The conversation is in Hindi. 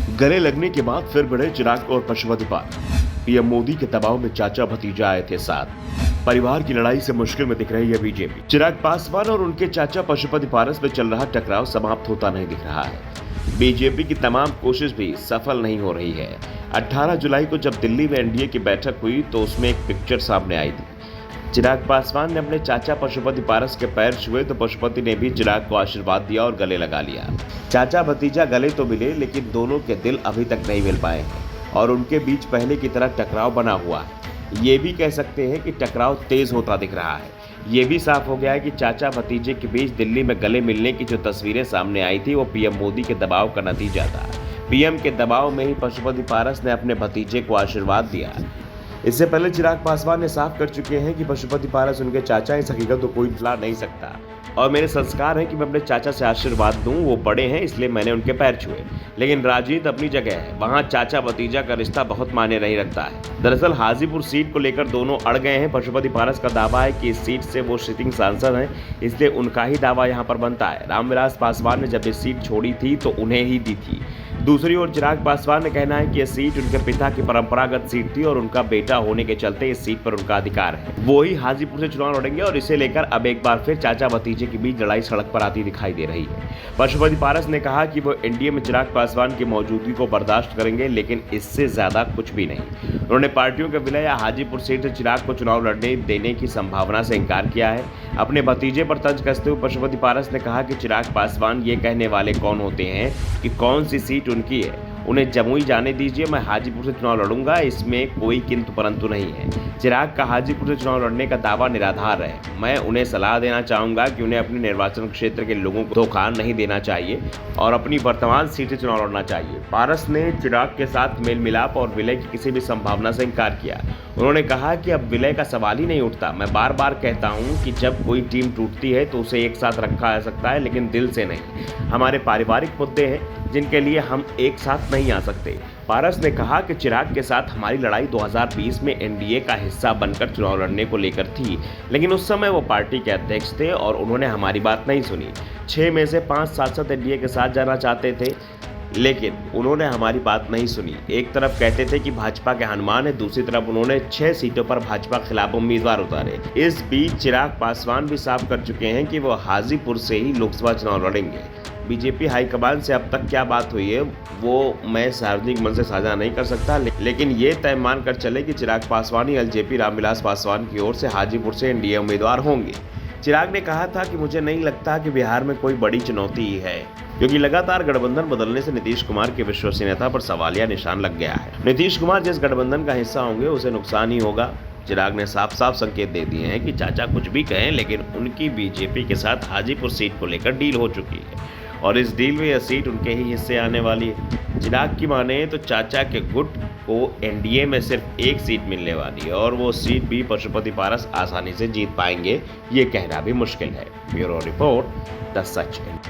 गले लगने के बाद फिर बढ़े चिराग और पशुपति पारस। पीएम मोदी के दबाव में चाचा भतीजा आए थे साथ। परिवार की लड़ाई से मुश्किल में दिख रही है बीजेपी। चिराग पासवान और उनके चाचा पशुपति पारस में चल रहा टकराव समाप्त होता नहीं दिख रहा है। बीजेपी की तमाम कोशिश भी सफल नहीं हो रही है। 18 जुलाई को जब दिल्ली में एनडीए की बैठक हुई तो उसमें एक पिक्चर सामने आई थी। चिराग पासवान ने अपने चाचा पशुपति पारस के पैर छुए तो पशुपति ने भी चिराग को आशीर्वाद दिया और गले लगा लिया। चाचा भतीजा गले तो मिले, लेकिन दोनों के दिल अभी तक नहीं मिल पाए हैं और उनके बीच पहले की तरह टकराव बना हुआ है। ये भी कह सकते हैं कि टकराव तेज होता दिख रहा है। ये भी साफ हो गया है कि चाचा भतीजे के बीच दिल्ली में गले मिलने की जो तस्वीरें सामने आई थी वो पीएम मोदी के दबाव का नतीजा था। पीएम के दबाव में ही पशुपति पारस ने अपने भतीजे को आशीर्वाद दिया। इससे पहले चिराग पासवान ने साफ कर चुके हैं कि पशुपति पारस उनके चाचा, इस हकीकत को कोई भुला नहीं सकता और मेरे संस्कार है कि मैं अपने चाचा से आशीर्वाद दूं। वो बड़े हैं इसलिए मैंने उनके पैर छुए। लेकिन राजनीति अपनी जगह है, वहां चाचा भतीजा का रिश्ता बहुत मायने नहीं रखता है। दरअसल हाजीपुर सीट को लेकर दोनों अड़ गए हैं। पशुपति पारस का दावा है कि इस सीट से वो सिटिंग सांसद हैं, इसलिए उनका ही दावा यहाँ पर बनता है। रामविलास पासवान ने जब इस सीट छोड़ी थी तो उन्हें ही दी थी। दूसरी ओर चिराग पासवान ने कहना है कि यह सीट उनके पिता की परंपरागत सीट थी और उनका बेटा होने के चलते इस सीट पर उनका अधिकार है। वो ही हाजीपुर से चुनाव लड़ेंगे और इसे लेकर अब एक बार फिर चाचा भतीजे के बीच लड़ाई सड़क पर आती दिखाई दे रही है। पशुपति पारस ने कहा कि वो एनडीए में चिराग पासवान की मौजूदगी को बर्दाश्त करेंगे, लेकिन इससे ज्यादा कुछ भी नहीं। उन्होंने पार्टियों के विलय या हाजीपुर सीट से चिराग को चुनाव लड़ने देने की संभावना से इनकार किया है। अपने भतीजे पर तंज कसते हुए पशुपति पारस ने कहा कि चिराग पासवान ये कहने वाले कौन होते हैं कि कौन सी सीट उनकी है। उन्हें जमुई जाने दीजिए, मैं हाजीपुर से चुनाव लड़ूंगा, इसमें कोई किंतु परंतु नहीं है। चिराग का हाजीपुर से चुनाव लड़ने का दावा निराधार है। मैं उन्हें सलाह देना चाहूंगा कि उन्हें अपने निर्वाचन क्षेत्र के लोगों को धोखा नहीं देना चाहिए और अपनी वर्तमान सीट से चुनाव लड़ना चाहिए। पारस ने चिराग के साथ मेल मिलाप और विलय की किसी भी संभावना से इनकार किया। उन्होंने कहा कि अब विलय का सवाल ही नहीं उठता। मैं बार बार कहता हूं कि जब कोई टीम टूटती है तो उसे एक साथ रखा जा सकता है, लेकिन दिल से नहीं। हमारे पारिवारिक मुद्दे हैं जिनके लिए हम एक साथ नहीं आ सकते। पारस ने कहा कि चिराग के साथ हमारी लड़ाई 2020 में एनडीए का हिस्सा बनकर चुनाव लड़ने को लेकर थी, लेकिन उस समय वो पार्टी के अध्यक्ष थे और उन्होंने हमारी बात नहीं सुनी। 6 में से 5 सांसद एनडीए के साथ जाना चाहते थे, लेकिन उन्होंने हमारी बात नहीं सुनी। एक तरफ कहते थे कि भाजपा के हनुमान है, दूसरी तरफ उन्होंने 6 सीटों पर भाजपा के खिलाफ उम्मीदवार उतारे। इस बीच चिराग पासवान भी साफ कर चुके हैं कि वो हाजीपुर से ही लोकसभा चुनाव लड़ेंगे। बीजेपी हाईकमान से अब तक क्या बात हुई है वो मैं सार्वजनिक मंच से साझा नहीं कर सकता, लेकिन ये तय मानकर चले कि चिराग पासवान ही एलजेपी रामविलास पासवान की ओर से हाजीपुर से एनडीए उम्मीदवार होंगे। चिराग ने कहा था कि मुझे नहीं लगता कि बिहार में कोई बड़ी चुनौती है, क्योंकि लगातार गठबंधन बदलने से नीतीश कुमार की विश्वसनीयता पर सवालिया निशान लग गया है। नीतीश कुमार जिस गठबंधन का हिस्सा होंगे उसे नुकसान ही होगा। चिराग ने साफ साफ संकेत दे दिए हैं कि चाचा कुछ भी कहें, लेकिन उनकी बीजेपी के साथ हाजीपुर सीट को लेकर डील हो चुकी है और इस डील में यह सीट उनके ही हिस्से आने वाली है। चिराग की माने तो चाचा के गुट को एनडीए में सिर्फ एक सीट मिलने वाली है और वो सीट भी पशुपति पारस आसानी से जीत पाएंगे, ये कहना भी मुश्किल है। Bureau report, the such.